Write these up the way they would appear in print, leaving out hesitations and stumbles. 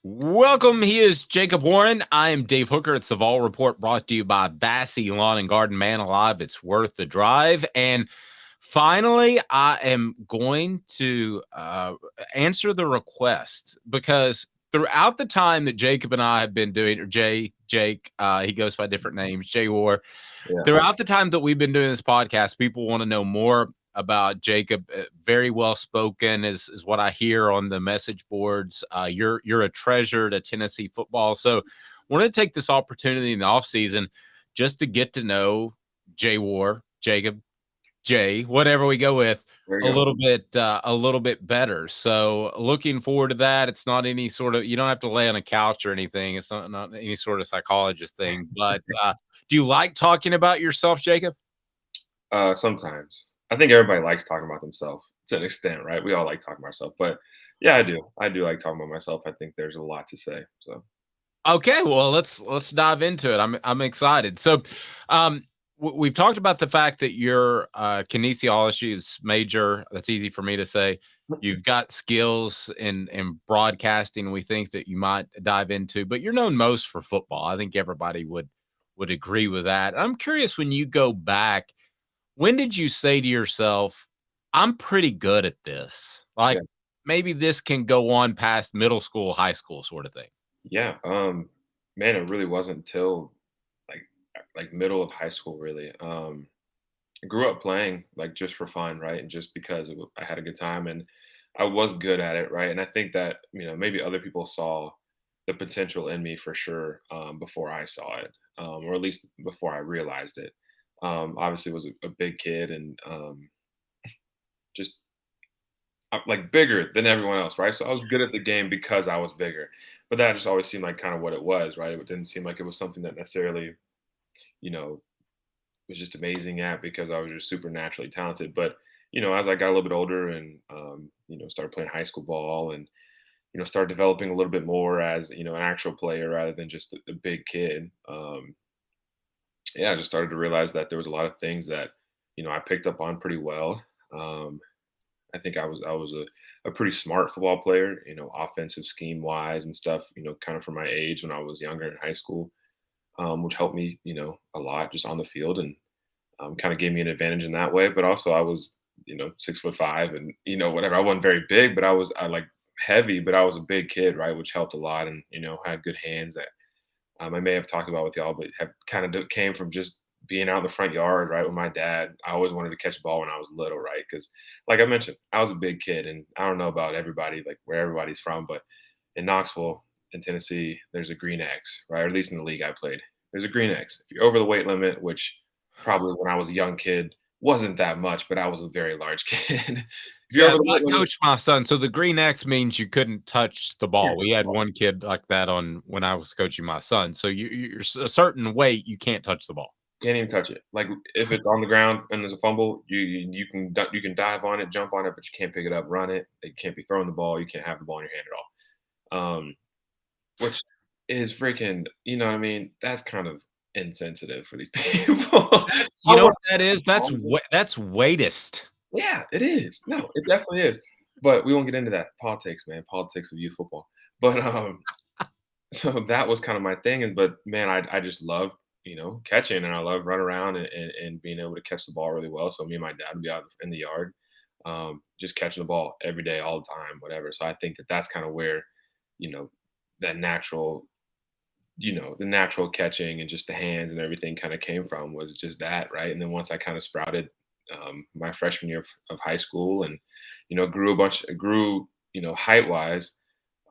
Welcome. He is Jacob Warren. I am Dave Hooker. It's the Vol Report brought to you by Bassey Lawn and Garden. Man alive, it's worth the drive. And finally, I am going to answer the request because throughout the time that Jacob and I have been doing, or Jake, he goes by different names, Jay War. Yeah. Throughout the time that we've been doing this podcast, people want to know more about Jacob. Very well spoken is what I hear on the message boards. You're a treasure to Tennessee football. So want to take this opportunity in the offseason just to get to know Jay War, Jacob, Jay, whatever we go with, There a you go. little bit better. So looking forward to that. It's not any sort of, you don't have to lay on a couch or anything. It's not any sort of psychologist thing. But do you like talking about yourself, Jacob? Sometimes I think everybody likes talking about themselves to an extent, right? We all like talking about ourselves, but yeah, I do. I do like talking about myself. I think there's a lot to say. So Okay, well let's dive into it. I'm excited. So, um, we've talked about the fact that you're kinesiology is major. That's easy for me to say. You've got skills in broadcasting. We think that you might dive into, but you're known most for football. I think everybody would agree with that. I'm curious when you go back, when did you say to yourself, "I'm pretty good at this"? yeah, Like maybe this can go on past middle school, high school, sort of thing. yeah. Man, it really wasn't until like middle of high school, really. I grew up playing like just for fun, right, and just because I had a good time and I was good at it, right. And I think that maybe other people saw the potential in me for sure before I saw it, or at least before I realized it. Obviously, was a big kid and just like bigger than everyone else, right? So I was good at the game because I was bigger, but that just always seemed like kind of what it was, right? It didn't seem like it was something that necessarily, you know, was just amazing at because I was just super naturally talented. But as I got a little bit older and started playing high school ball and started developing a little bit more as an actual player rather than just a big kid. Yeah, I just started to realize that there was a lot of things that I picked up on pretty well. Um, I think I was a pretty smart football player, offensive scheme wise and stuff, kind of for my age when I was younger in high school, which helped me, a lot just on the field and kind of gave me an advantage in that way. But also I was, 6'5" and, whatever. I wasn't very big, but I like heavy, but I was a big kid, right? Which helped a lot and, had good hands that I may have talked about with y'all, but have kind of came from just being out in the front yard, right, with my dad. I always wanted to catch a ball when I was little, right? Because, like I mentioned, I was a big kid, and I don't know about everybody, like where everybody's from, but in Knoxville, in Tennessee, there's a green X, right? Or at least in the league I played, there's a green X. If you're over the weight limit, which probably when I was a young kid wasn't that much, but I was a very large kid. If you're Yeah, over so the I weight limit, coached my son. So the green X means you couldn't touch the you ball. can't We touch the had ball. one kid like that on when I was coaching my son. So you're a certain weight, you can't touch the ball. Can't even touch it. Like, if it's on the ground and there's a fumble, you can dive on it, jump on it, but you can't pick it up, run it. You can't be throwing the ball. You can't have the ball in your hand at all. Which is freaking, you know what I mean? That's kind of insensitive for these people. That's I you know want what that is? That's weightist. Yeah, it is. No, it definitely is. But we won't get into that. Politics, man. Politics of youth football. But so that was kind of my thing. And but man, I just love catching and I love running around and being able to catch the ball really well. So me and my dad would be out in the yard, just catching the ball every day, all the time, whatever. So I think that that's kind of where you know that natural the natural catching and just the hands and everything kind of came from was just that, right? And then once I kind of sprouted my freshman year of high school and grew height wise,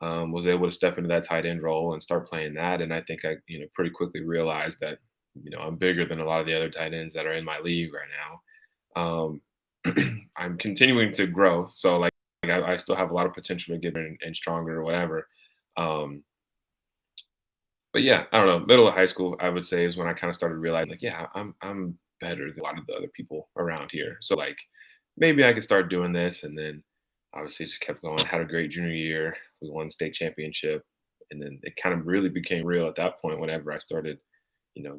was able to step into that tight end role and start playing that. And I think I pretty quickly realized that I'm bigger than a lot of the other tight ends that are in my league right now. I'm continuing to grow, so like I still have a lot of potential to get bigger and stronger or whatever. Um, but yeah, I don't know. Middle of high school, I would say, is when I kind of started realizing, like, yeah, I'm better than a lot of the other people around here. So like, maybe I could start doing this, and then obviously just kept going. Had a great junior year. We won state championship, and then it kind of really became real at that point. Whenever I started,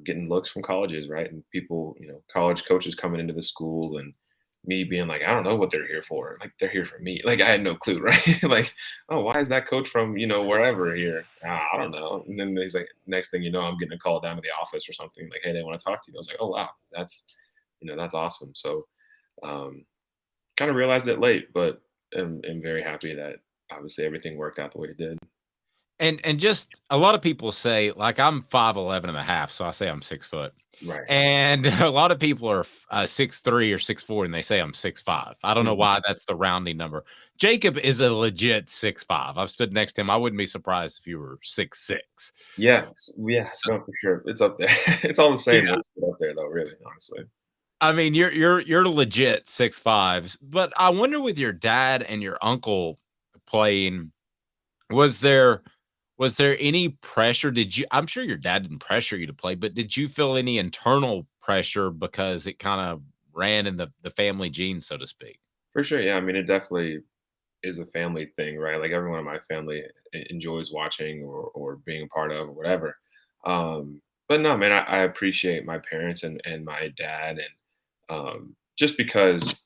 getting looks from colleges, right, and people, college coaches coming into the school and me being like, I don't know what they're here for. Like they're here for me. Like I had no clue, right? Like, oh, why is that coach from wherever here? I don't know. And then he's like, next thing you know, I'm getting a call down to the office or something like, hey, they want to talk to you. I was like, oh wow, that's awesome. So um, kind of realized it late, but am very happy that obviously everything worked out the way it did. And just a lot of people say, like, I'm 5'11" and a half, so I say I'm 6 foot. Right. And a lot of people are 6'3" or 6'4", and they say I'm 6'5". I don't know Mhm. why that's the rounding number. Jacob is a legit 6'5". I've stood next to him. I wouldn't be surprised if you were 6'6". Yeah, yeah, So, no, for sure. It's up there. It's all the same. yeah, It's up there though, really, honestly. I mean, you're legit 6'5". But I wonder with your dad and your uncle playing, was there was there any pressure? Did you I'm sure your dad didn't pressure you to play, but did you feel any internal pressure because it kinda ran in the family genes, so to speak? For sure, yeah. I mean, it definitely is a family thing, right? Like everyone in my family enjoys watching or being a part of or whatever. But no, man, I appreciate my parents and my dad, and just because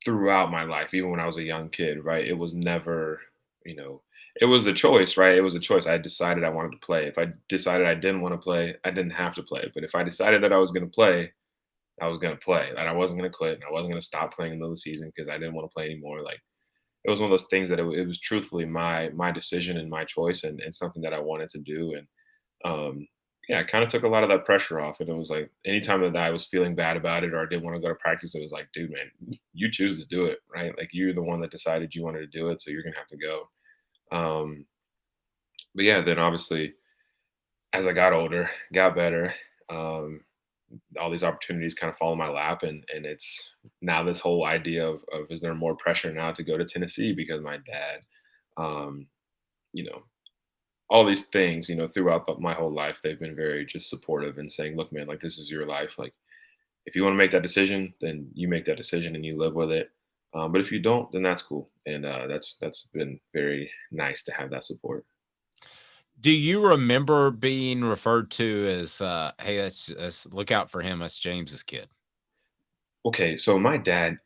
throughout my life, even when I was a young kid, right, it was never, you know, it was a choice, right? It was a choice. I decided I wanted to play. If I decided I didn't want to play, I didn't have to play. But if I decided that I was going to play, I was going to play. That I wasn't going to quit. And I wasn't going to stop playing in the middle of the season because I didn't want to play anymore. Like it was one of those things that it was truthfully my decision and my choice, and something that I wanted to do. And yeah, it kind of took a lot of that pressure off. And it was like anytime that I was feeling bad about it or I didn't want to go to practice, it was like, dude, man, you choose to do it, right? Like you're the one that decided you wanted to do it, so you're gonna have to go. Um, but yeah, then obviously as I got older, got better, um, all these opportunities kind of fall in my lap, and it's now this whole idea of is there more pressure now to go to Tennessee because my dad, um, you know, all these things, throughout my whole life, they've been very just supportive and saying, look, man, like this is your life. Like if you want to make that decision, then you make that decision and you live with it. But if you don't, then that's cool. And that's been very nice to have that support. Do you remember being referred to as, "Hey, let's look out for him, that's James's kid"? Okay, so my dad,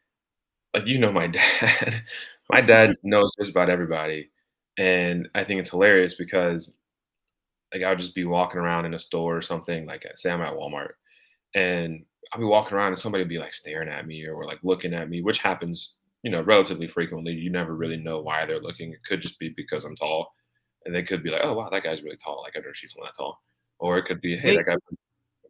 like my dad, my dad knows just about everybody. And I think it's hilarious because like I'll just be walking around in a store or something, like say I'm at Walmart and I'll be walking around and somebody will be like staring at me or like looking at me, which happens, relatively frequently. You never really know why they're looking. It could just be because I'm tall, and they could be like, "Oh wow, that guy's really tall. Like I've never seen someone that tall," or it could be, "Hey, Me that guy,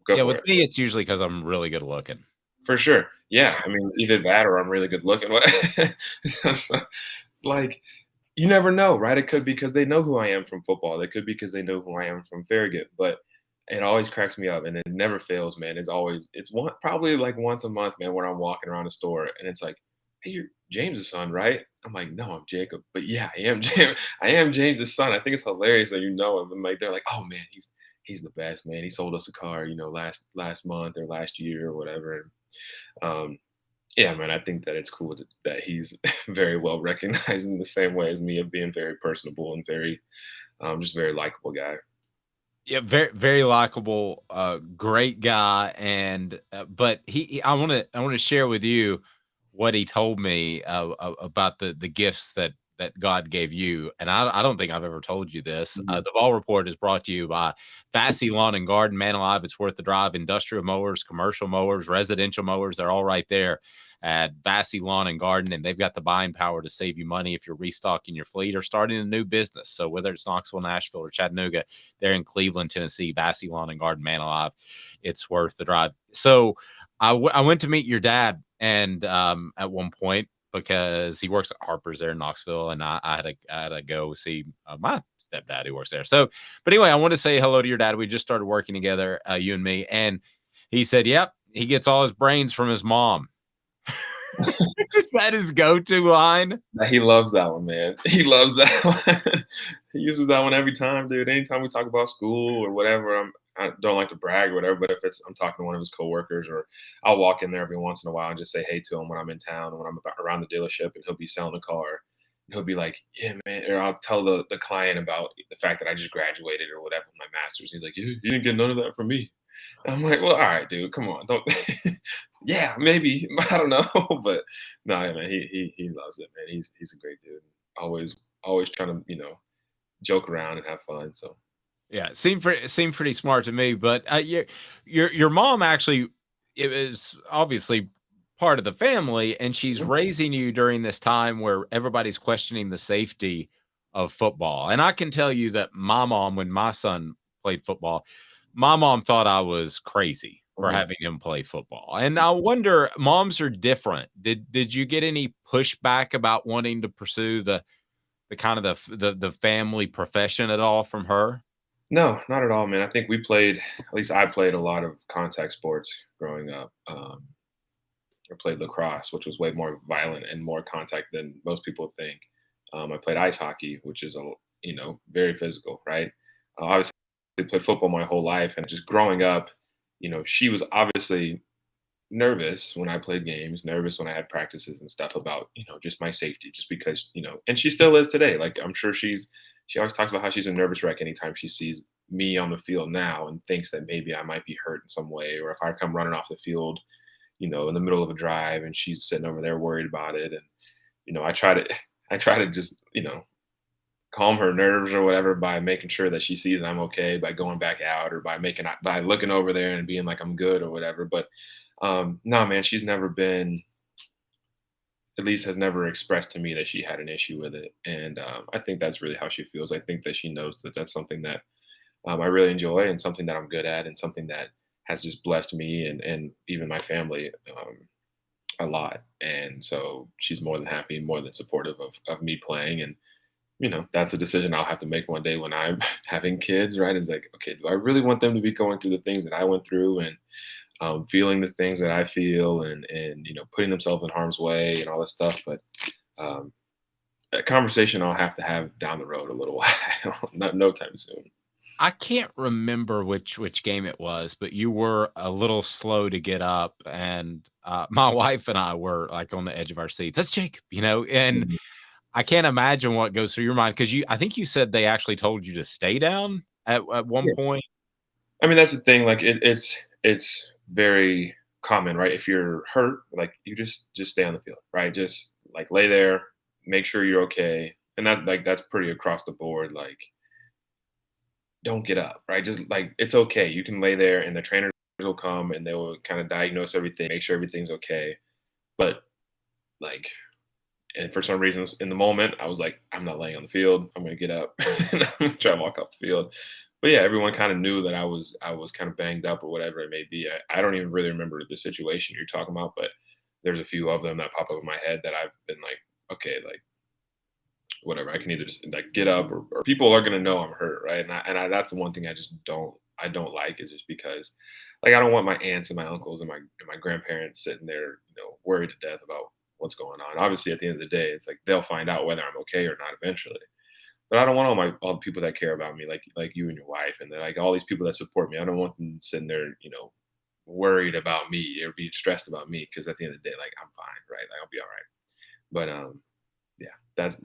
go Yeah, for with it." me, it's usually because 'cause I'm really good looking. For sure, yeah. I mean, either that or I'm really good looking. What, so, like you never know, right? It could be because they know who I am from football. It could be because they know who I am from Farragut. But it always cracks me up, and it never fails, man. It's one probably like once a month, man, where I'm walking around a store, and it's like, "Hey, you're James's son, right?" I'm like, "No, I'm Jacob." But yeah, I am James. I am James's son. I think it's hilarious that you know him. And like they're like, "Oh man, he's the best, man. He sold us a car, last month or last year or whatever." Um, yeah, man, I think that it's cool that he's very well recognized in the same way as me of being very personable and very, just very likable guy. Yeah, very likable, great guy, and, but I wanna share with you what he told me, about the gifts that God gave you, and I don't think I've ever told you this. Mhm. The Ball Report is brought to you by Fassy Lawn and Garden, man alive, it's worth the drive, industrial mowers, commercial mowers, residential mowers, they're all right there at Vassy Lawn and Garden, and they've got the buying power to save you money if you're restocking your fleet or starting a new business. So whether it's Knoxville, Nashville, or Chattanooga, they're in Cleveland, Tennessee, Vassy Lawn and Garden, man alive. It's worth the drive. So I went to meet your dad, and at one point because he works at Harper's there in Knoxville, and I had to go see my stepdad who works there. So, but anyway, I want to say hello to your dad. We just started working together, you and me, and he said, "Yep, he gets all his brains from his mom." Is that his go-to line? He loves that one, man. He loves that one. He uses that one every time, dude. Anytime we talk about school or whatever, I don't like to brag or whatever, but if I'm talking to one of his coworkers, or I'll walk in there every once in a while and just say hey to him when I'm in town and when I'm around the dealership, and he'll be selling a car. And he'll be like, "Yeah, man," or I'll tell the client about the fact that I just graduated or whatever, my master's. He's like, "You didn't get none of that from me." I'm like, "Well, all right, dude, come on, don't." Yeah, maybe. I don't know, but no, yeah, man, he loves it, man. He's a great dude. Always trying to, joke around and have fun. So Yeah, seemed pretty smart to me. But your mom actually, it was obviously part of the family, and she's yeah. raising you during this time where everybody's questioning the safety of football. And I can tell you that my mom, when my son played football, my mom thought I was crazy for Mhm. having him play football. And I wonder, moms are different. Did you get any pushback about wanting to pursue the kind of the family profession at all from her? No, not at all, man. I think we played, at least I played a lot of contact sports growing up. I played lacrosse, which was way more violent and more contact than most people think. I played ice hockey, which is very physical, right? Obviously, played football my whole life, and just growing up, she was obviously nervous when I played games, nervous when I had practices and stuff about, just my safety, just because, and she still is today. Like I'm sure she always talks about how she's a nervous wreck anytime she sees me on the field now and thinks that maybe I might be hurt in some way, or if I come running off the field, in the middle of a drive and she's sitting over there worried about it. And, I try to I try to just, calm her nerves or whatever by making sure that she sees I'm okay, by going back out, or by looking over there and being like I'm good or whatever. But no, man, she's never been, at least has never expressed to me that she had an issue with it. And I think that's really how she feels. I think that she knows that that's something that I really enjoy, and something that I'm good at, and something that has just blessed me and even my family a lot. And so she's more than happy, more than supportive of me playing. And that's a decision I'll have to make one day when I'm having kids, right? It's like, okay, do I really want them to be going through the things that I went through, and feeling the things that I feel, and putting themselves in harm's way and all this stuff? But um, a conversation I'll have to have down the road a little while, not no time soon. I can't remember which game it was, but you were a little slow to get up, and, my wife and I were, like, on the edge of our seats. "That's Jacob," and Mhm. I can't imagine what goes through your mind because I think you said they actually told you to stay down at one Yeah. point? I mean, that's the thing. Like it's very common, right? If you're hurt, like you just stay on the field, right? Just like lay there, make sure you're okay, and that's pretty across the board. Like don't get up, right? Just like it's okay. You can lay there, and the trainers will come and they will kind of diagnose everything, make sure everything's okay. But like, and for some reasons, in the moment, I was like, I'm not laying on the field. I'm gonna get up and I'm gonna try to walk off the field. But yeah, everyone kind of knew that I was kind of banged up or whatever it may be. I don't even really remember the situation you're talking about, but there's a few of them that pop up in my head that I've been like, okay, like whatever. I can either just like get up, or people are gonna know I'm hurt, right? That's the one thing I don't like, is just because like I don't want my aunts and my uncles and my grandparents sitting there, worried to death about what's going on. Obviously, at the end of the day, it's like they'll find out whether I'm okay or not eventually. But I don't want all the people that care about me, like you and your wife, and then like all these people that support me. I don't want them sitting there, worried about me or being stressed about me, because at the end of the day, like I'm fine, right? Like I'll be all right. But yeah,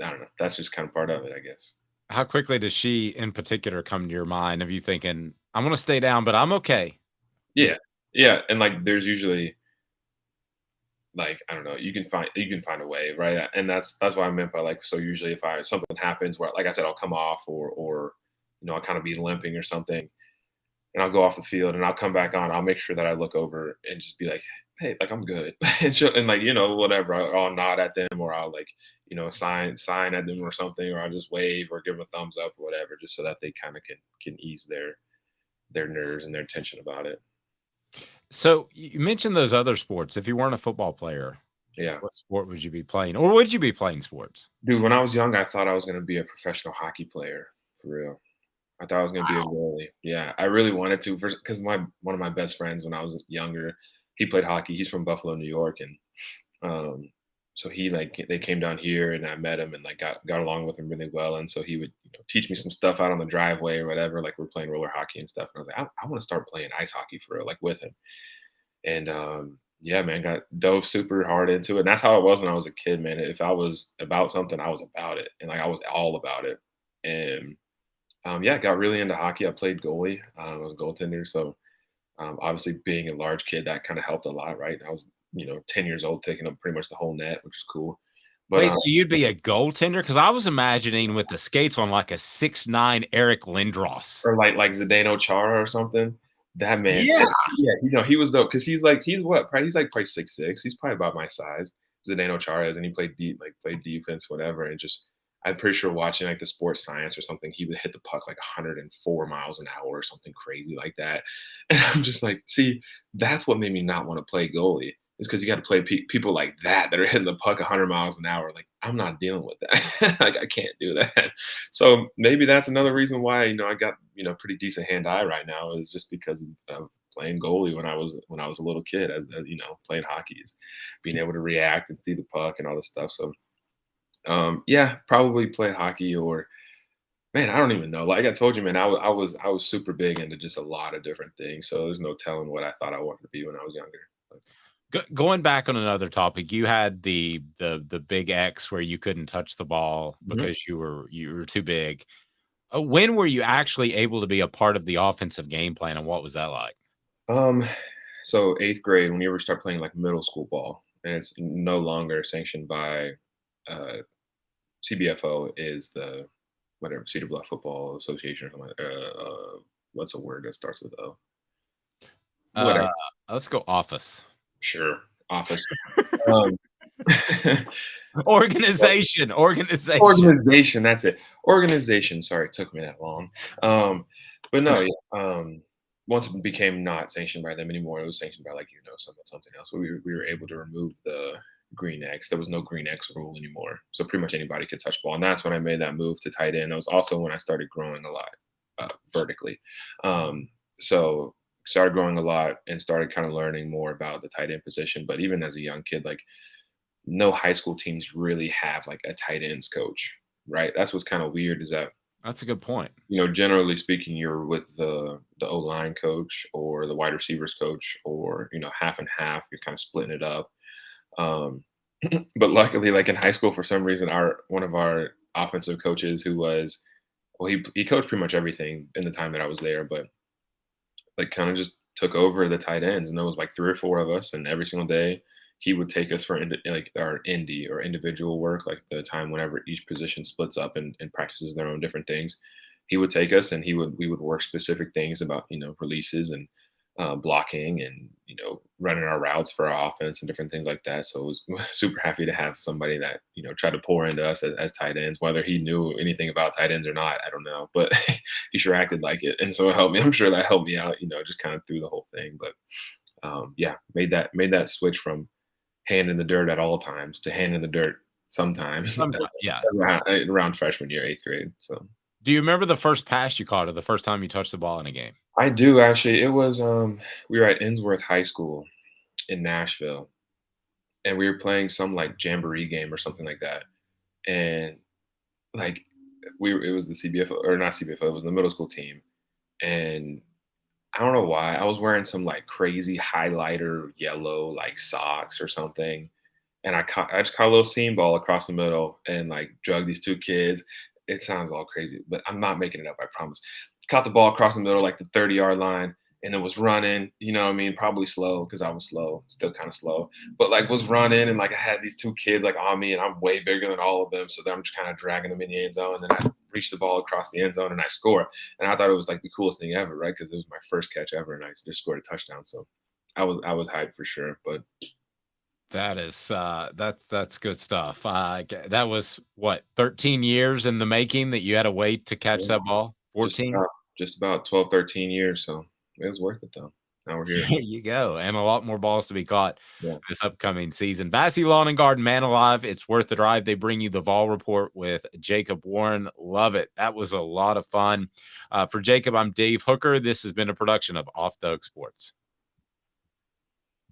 I don't know. That's just kind of part of it, I guess. How quickly does she, in particular, come to your mind of you thinking, "I'm gonna stay down, but I'm okay"? Yeah. Yeah, and, like, there's usually, like, I don't know, you can find a way, right? And that's what I meant by, like, so usually if I something happens where, like I said, I'll come off, or, I'll kinda be limping or something, and I'll go off the field and I'll come back on, I'll make sure that I look over and just be like, "Hey, like, I'm good." And like, whatever, I'll nod at them, or I'll, like, sign at them or something, or I'll just wave or give them a thumbs up or whatever, just so that they kinda can ease their nerves and their tension about it. So, you mentioned those other sports. If you weren't a football player, Yeah. what sport would you be playing? Or would you be playing sports? Dude, when I was young, I thought I was gonna be a professional hockey player, for real. I thought I was gonna be a Wow. goalie. Yeah, I really wanted to, because my one of my best friends when I was younger, he played hockey. He's from Buffalo, New York, and um, so they came down here, and I met him and like got along with him really well. And so he would, teach me some stuff out on the driveway or whatever. Like we're playing roller hockey and stuff. And I was like, I want to start playing ice hockey for real, like with him. And yeah, man, got dove super hard into it. And that's how it was when I was a kid, man. If I was about something, I was about it, and like I was all about it. And yeah, got really into hockey. I played goalie. I was a goaltender, so Obviously, being a large kid, that kind of helped a lot, right? I was, 10 years old, taking up pretty much the whole net, which is cool. But Wait, so you'd be a goaltender? Because I was imagining with the skates on like a 6'9" Eric Lindros. or like Zdeno Chara or something. That man, Yeah. yeah, he was dope because he's what? Probably he's like probably 6'6". He's probably about my size. Zdeno Chara is, and he played defense, whatever, and just I'm pretty sure watching like the sports science or something, he would hit the puck like 104 miles an hour or something crazy like that. And I'm just like, see, that's what made me not want to play goalie. Is because you got to play people like that are hitting the puck 100 miles an hour. Like I'm not dealing with that. Like I can't do that. So maybe that's another reason why I got pretty decent hand eye right now is just because of playing goalie when I was a little kid as playing hockey is being able to react and see the puck and all this stuff. So yeah, probably play hockey or man, I don't even know. Like I told you, man, I was super big into just a lot of different things. So there's no telling what I thought I wanted to be when I was younger. Going back on another topic, you had the big X where you couldn't touch the ball Mhm. because you were too big. When were you actually able to be a part of the offensive game plan, and what was that like? Um, so eighth grade, when you ever start playing like middle school ball, and it's no longer sanctioned by uh, CBFO, is the whatever Cedar Bluff Football Association or something. What's a word that starts with O? Whatever. Uh, let's go office. Sure. Office. Um, Organization. Organization, that's it. Organization, sorry, it took me that long. But no, yeah, once it became not sanctioned by them anymore, it was sanctioned by, like, something else. We were able to remove the green X. There was no green X rule anymore, so pretty much anybody could touch ball, and that's when I made that move to tight end. That was also when I started growing a lot, vertically. So started growing a lot and started kinda learning more about the tight end position, but even as a young kid, like, no high school teams really have like a tight ends coach, right? That's what's kind of weird is that, That's a good point. generally speaking, you're with the O line coach or the wide receivers coach, or half and half. You're kind of splitting it up. Um, but luckily, like in high school, for some reason, our one of our offensive coaches, who was well, he coached pretty much everything in the time that I was there, but like kind of just took over the tight ends, and there was like three or four of us, and every single day he would take us for like our indie or individual work, like the time whenever each position splits up and practices their own different things. He would take us and we would work specific things about releases and blocking and running our routes for our offense and different things like that. So it was super happy to have somebody that tried to pour into us as tight ends, whether he knew anything about tight ends or not. I don't know, but he sure acted like it, and so it helped me. I'm sure that helped me out, just kind of through the whole thing. But yeah, made that switch from hand in the dirt at all times to hand in the dirt sometimes Yeah. around freshman year, eighth grade. So Do you remember the first pass you caught or the first time you touched the ball in a game? I do actually. It was we were at Innsworth High School in Nashville, and we were playing some like jamboree game or something like that. And like it was the CBF or not CBFO, it was the middle school team. And I don't know why I was wearing some like crazy highlighter yellow like socks or something, and I just caught a little seam ball across the middle and like drug these two kids. It sounds all crazy, but I'm not making it up. I promise. Caught the ball across the middle, like the 30-yard line, and it was running. You know what I mean? Probably slow because I was slow, still kind of slow, but like was running and like I had these two kids like on me, and I'm way bigger than all of them, so then I'm just kind of dragging them in the end zone, and then I reach the ball across the end zone and I score. And I thought it was like the coolest thing ever, right? Because it was my first catch ever, and I just scored a touchdown. So I was hyped for sure, but That is that's good stuff. That was what, 13 years in the making that you had to wait to catch yeah. that ball? Just 14? about just about 12, 13 years, so it was worth it though. Now we're here. There you go, and a lot more balls to be caught Yeah. this upcoming season. Vassy Lawn and Garden, man alive, it's worth the drive. They bring you the Vol Report with Jacob Warren. Love it. That was a lot of fun. For Jacob, I'm Dave Hooker. This has been a production of Off the Hook Sports.